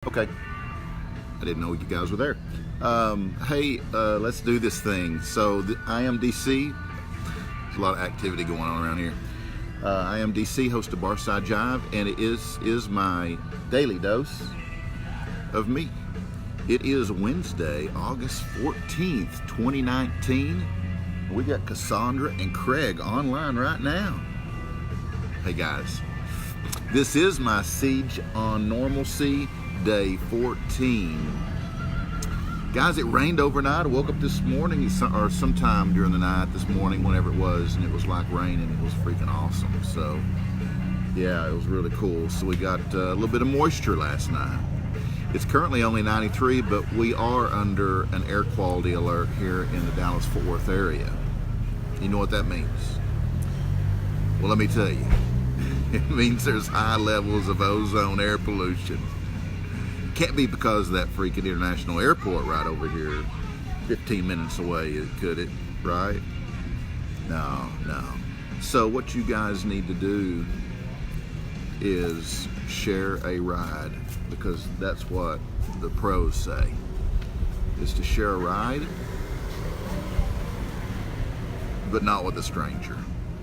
Okay. I didn't know you guys were there. Hey, let's do this thing. So the IMDC, there's a lot of activity going on around here. IMDC hosts a Barside Jive, and it is my daily dose of me. It is Wednesday, August 14th, 2019. We got Cassandra and Craig online right now. Hey guys, this is my Seige on Normalcy, day 14. Guys, it rained overnight. I woke up this morning, or sometime during the night this morning, whenever it was, and it was like raining. It was freaking awesome. So, yeah, it was really cool. So we got a little bit of moisture last night. It's currently only 93, but we are under an air quality alert here in the Dallas-Fort Worth area. You know what that means? Well, let me tell you. It means there's high levels of ozone air pollution. Can't be because of that freaking international airport right over here, 15 minutes away, could it? Right? No. So what you guys need to do is share a ride, because that's what the pros say, is to share a ride, but not with a stranger.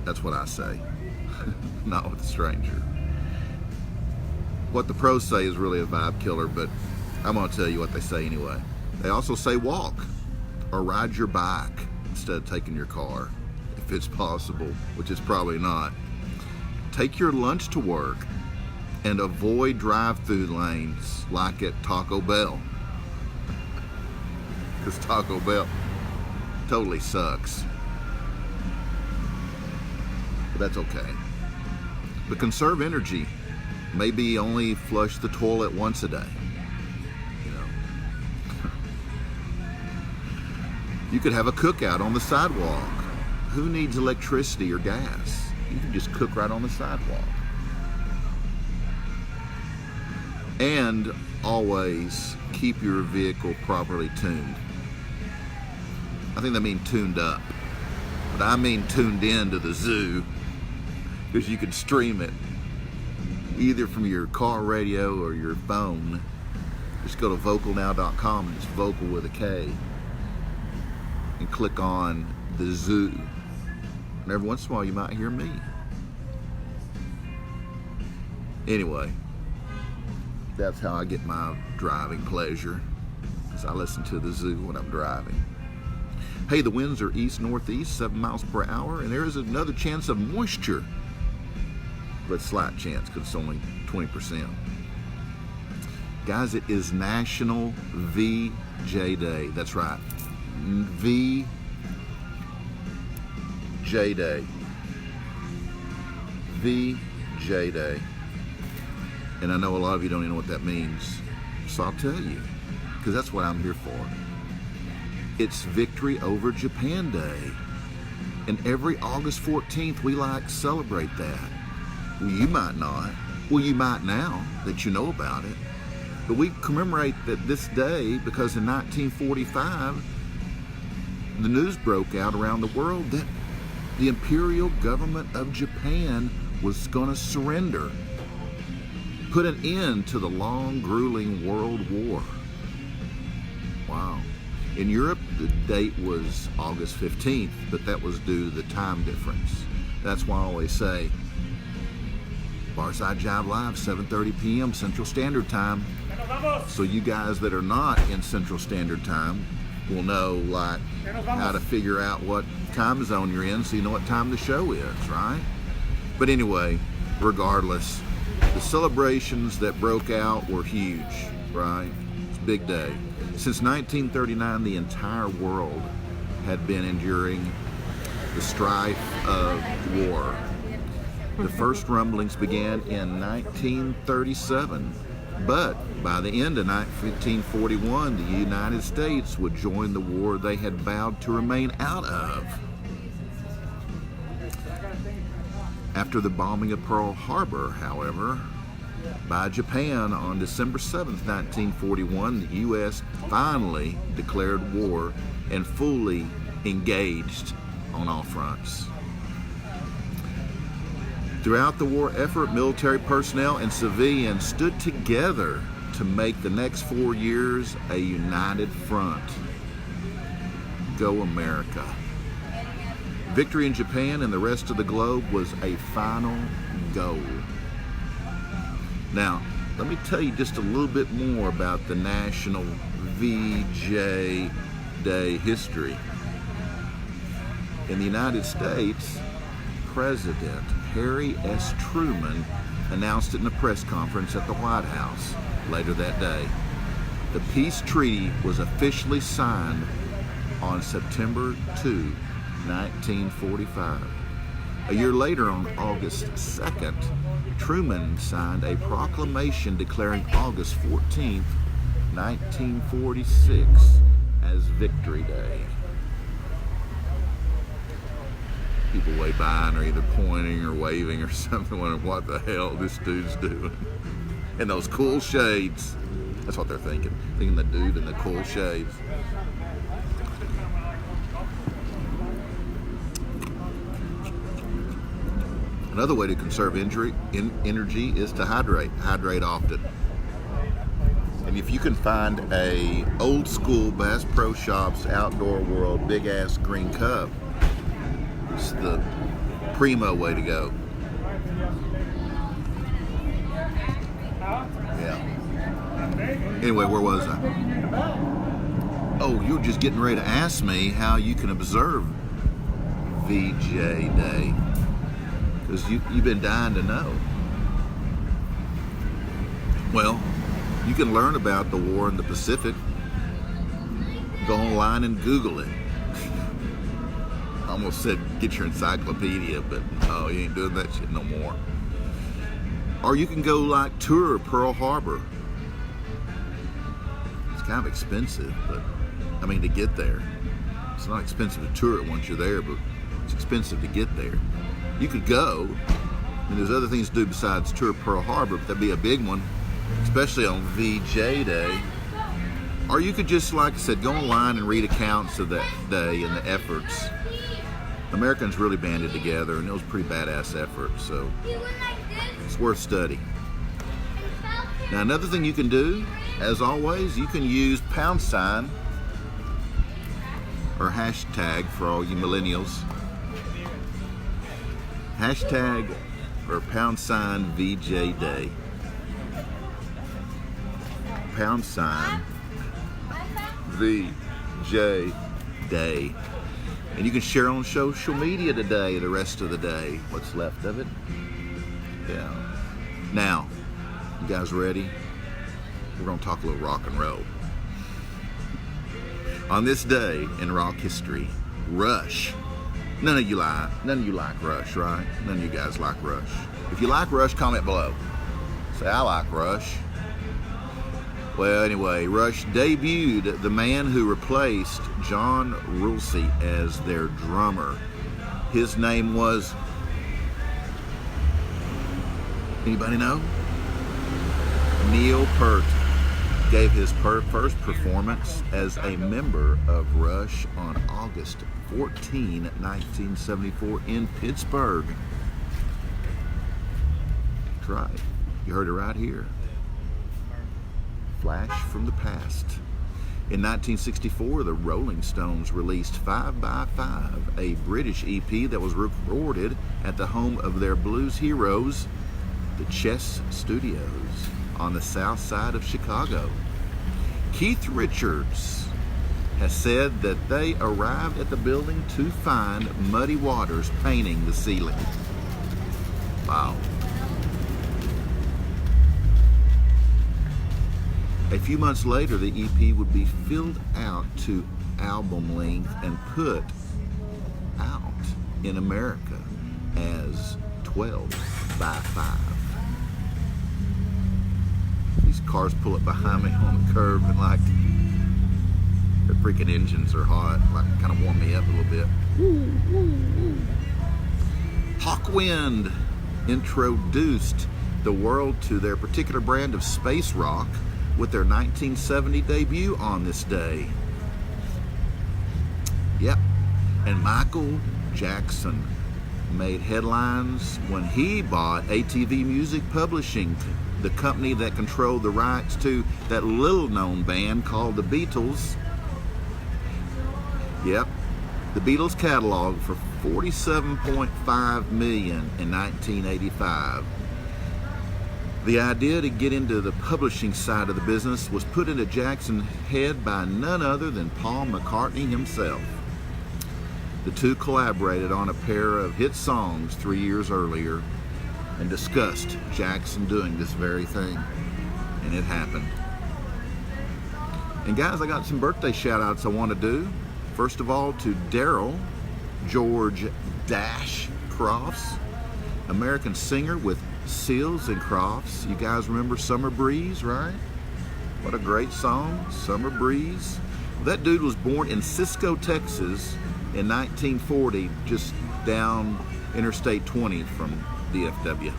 That's what I say. Not with a stranger. What the pros say is really a vibe killer, but I'm going to tell you what they say anyway. They also say walk or ride your bike instead of taking your car, if it's possible, which is probably not. Take your lunch to work and avoid drive-through lanes like at Taco Bell. Because Taco Bell totally sucks. But that's okay. But conserve energy. Maybe only flush the toilet once a day. You know. You could have a cookout on the sidewalk. Who needs electricity or gas? You can just cook right on the sidewalk. And always keep your vehicle properly tuned. I think they mean tuned up, but I mean tuned in to the zoo, because you can stream it either from your car radio or your phone. Just go to vocalnow.com, and it's vocal with a K, and click on the zoo. And every once in a while you might hear me. Anyway, that's how I get my driving pleasure, because I listen to the zoo when I'm driving. Hey, the winds are east-northeast, 7 miles per hour, and there is another chance of moisture, but slight chance because it's only 20%. Guys, it is National VJ Day. That's right, VJ Day. VJ Day. And I know a lot of you don't even know what that means, so I'll tell you, because that's what I'm here for. It's Victory Over Japan Day, and every August 14th we celebrate that. Well, you might not. Well, you might now that you know about it. But we commemorate that this day because in 1945 the news broke out around the world that the imperial government of Japan was going to surrender, put an end to the long, grueling World War. Wow. In Europe, the date was August 15th, but that was due to the time difference. That's why I always say, Barside Jive Live, 7:30 p.m. Central Standard Time. So you guys that are not in Central Standard Time will know how to figure out what time zone you're in, so you know what time the show is, right? But anyway, regardless, the celebrations that broke out were huge, right? It's a big day. Since 1939, the entire world had been enduring the strife of war. The first rumblings began in 1937, but by the end of 1941, the United States would join the war they had vowed to remain out of. After the bombing of Pearl Harbor, however, by Japan on December 7th, 1941, the U.S. finally declared war and fully engaged on all fronts. Throughout the war effort, military personnel and civilians stood together to make the next 4 years a united front. Go America. Victory in Japan and the rest of the globe was a final goal. Now, let me tell you just a little bit more about the National VJ Day history. In the United States, President Harry S. Truman announced it in a press conference at the White House later that day. The peace treaty was officially signed on September 2, 1945. A year later, on August 2nd, Truman signed a proclamation declaring August 14th, 1946 as Victory Day. People way by and are either pointing or waving or something, wondering what the hell this dude's doing. And those cool shades. That's what they're thinking. Thinking the dude in the cool shades. Another way to conserve energy is to hydrate. Hydrate often. And if you can find a old school Bass Pro Shops Outdoor World big ass green cup, it's the primo way to go. Yeah. Anyway, where was I? Oh, you were just getting ready to ask me how you can observe VJ Day. Because you've been dying to know. Well, you can learn about the war in the Pacific. Go online and Google it. I almost said get your encyclopedia, but oh, you ain't doing that shit no more. Or you can go like tour Pearl Harbor. It's kind of expensive, but I mean to get there. It's not expensive to tour it once you're there, but it's expensive to get there. You could go, and there's other things to do besides tour Pearl Harbor, but that'd be a big one, especially on VJ Day. Or you could just, like I said, go online and read accounts of that day and the efforts. Americans really banded together, and it was a pretty badass effort, so it's worth study. Now, another thing you can do, as always, you can use # or hashtag for all you millennials. Hashtag or # VJ Day. # VJ Day. And you can share on social media today, the rest of the day, what's left of it. Yeah. Now, you guys ready? We're going to talk a little rock and roll. On this day in rock history, Rush. None of you like Rush, right? None of you guys like Rush. If you like Rush, comment below. Say, I like Rush. Well, anyway, Rush debuted the man who replaced John Rutsey as their drummer. His name was... Anybody know? Neil Peart gave his first performance as a member of Rush on August 14, 1974 in Pittsburgh. That's right. You heard it right here. Flash from the past. In 1964, the Rolling Stones released 5 by 5, a British EP that was recorded at the home of their blues heroes, the Chess Studios, on the south side of Chicago. Keith Richards has said that they arrived at the building to find Muddy Waters painting the ceiling. Wow. A few months later, the EP would be filled out to album length and put out in America as 12 by 5. These cars pull up behind me on the curb and like their freaking engines are hot, like kind of warm me up a little bit. Hawkwind introduced the world to their particular brand of space rock with their 1970 debut on this day. Yep. And Michael Jackson made headlines when he bought ATV Music Publishing the company that controlled the rights to that little-known band called the Beatles. Yep, the Beatles catalog for $47.5 million in 1985. The idea to get into the publishing side of the business was put into Jackson's head by none other than Paul McCartney himself. The two collaborated on a pair of hit songs 3 years earlier and discussed Jackson doing this very thing, and it happened. And guys, I got some birthday shout outs I want to do. First of all, to Daryl George Dash Crofts, American singer with Seals and Crofts. You guys remember Summer Breeze, right? What a great song, Summer Breeze. That dude was born in Cisco, Texas in 1940, just down Interstate 20 from DFW,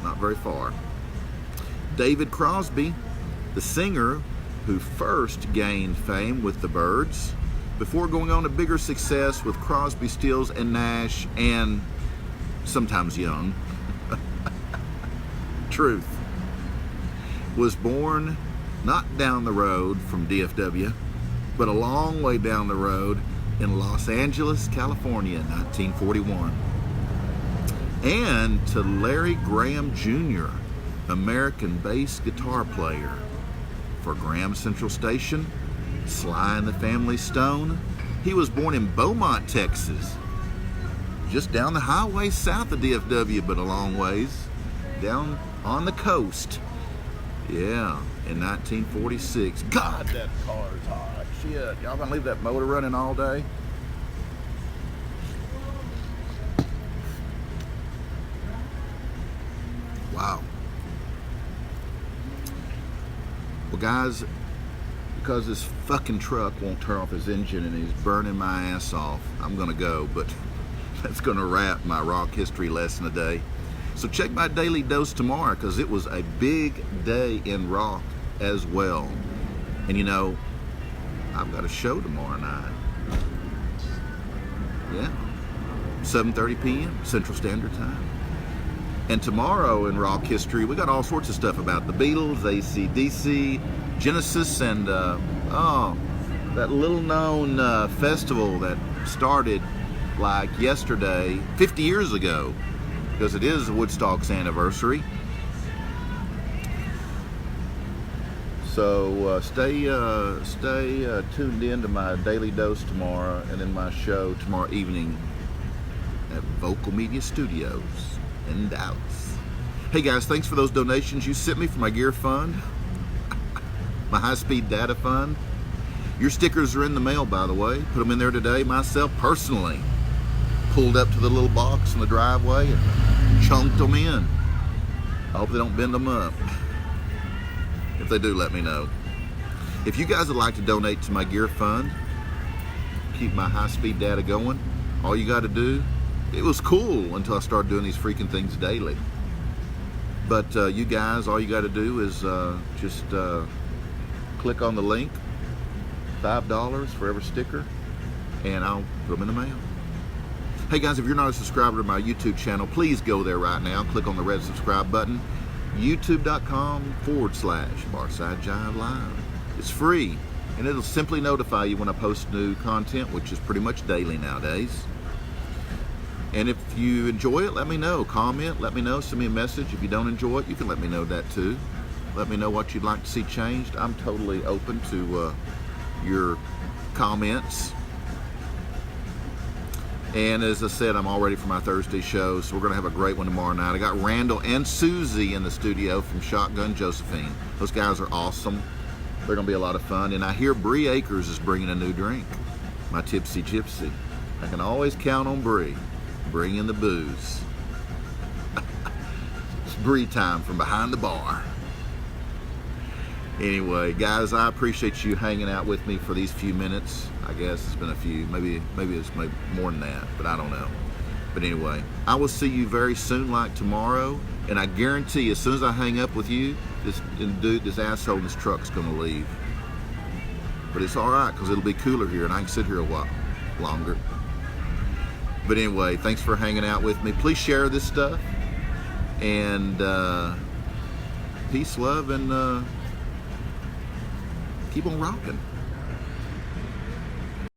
not very far. David Crosby, the singer who first gained fame with the Byrds before going on to bigger success with Crosby, Stills, and Nash, and sometimes Young. Truth. Was born not down the road from DFW, but a long way down the road in Los Angeles, California in 1941. And to Larry Graham Jr., American bass guitar player for Graham Central Station, Sly and the Family Stone. He was born in Beaumont, Texas, just down the highway south of DFW, but a long ways, down on the coast. Yeah, in 1946. God, that car is hot. Shit, y'all gonna leave that motor running all day? Wow. Well, guys, because this fucking truck won't turn off his engine and he's burning my ass off, I'm gonna go, but that's gonna wrap my rock history lesson today. So check my daily dose tomorrow, because it was a big day in rock as well. And you know, I've got a show tomorrow night. Yeah, 7:30 p.m. Central Standard Time. And tomorrow in rock history, we got all sorts of stuff about the Beatles, AC/DC, Genesis, and that little known festival that started like yesterday, 50 years ago, because it is Woodstock's anniversary. So stay tuned in to my daily dose tomorrow, and then my show tomorrow evening at Vocal Media Studios in Dallas. Hey guys, thanks for those donations you sent me for my gear fund, my high-speed data fund. Your stickers are in the mail, by the way. Put them in there today. Myself personally pulled up to the little box in the driveway and chunked them in. I hope they don't bend them up. If they do, let me know. If you guys would like to donate to my gear fund, keep my high-speed data going, all you got to do, it was cool until I started doing these freaking things daily. But you guys, all you got to do is just click on the link, $5 for every sticker, and I'll put them in the mail. Hey guys, if you're not a subscriber to my YouTube channel, please go there right now. Click on the red subscribe button. YouTube.com/Barside Jive Live. It's free, and it'll simply notify you when I post new content, which is pretty much daily nowadays. And if you enjoy it, let me know. Comment, let me know. Send me a message. If you don't enjoy it, you can let me know that too. Let me know what you'd like to see changed. I'm totally open to your comments. And as I said, I'm all ready for my Thursday show, so we're going to have a great one tomorrow night. I got Randall and Susie in the studio from Shotgun Josephine. Those guys are awesome. They're going to be a lot of fun. And I hear Bree Akers is bringing a new drink, my Tipsy Gypsy. I can always count on Bree. Bring in the booze. It's Bree time from behind the bar. Anyway, guys, I appreciate you hanging out with me for these few minutes. I guess it's been a few, maybe it's more than that, but I don't know. But anyway, I will see you very soon, like tomorrow, and I guarantee as soon as I hang up with you, this asshole in this truck's gonna leave. But it's all right, because it'll be cooler here, and I can sit here a while longer. But anyway, thanks for hanging out with me. Please share this stuff, and peace, love, and keep on rocking.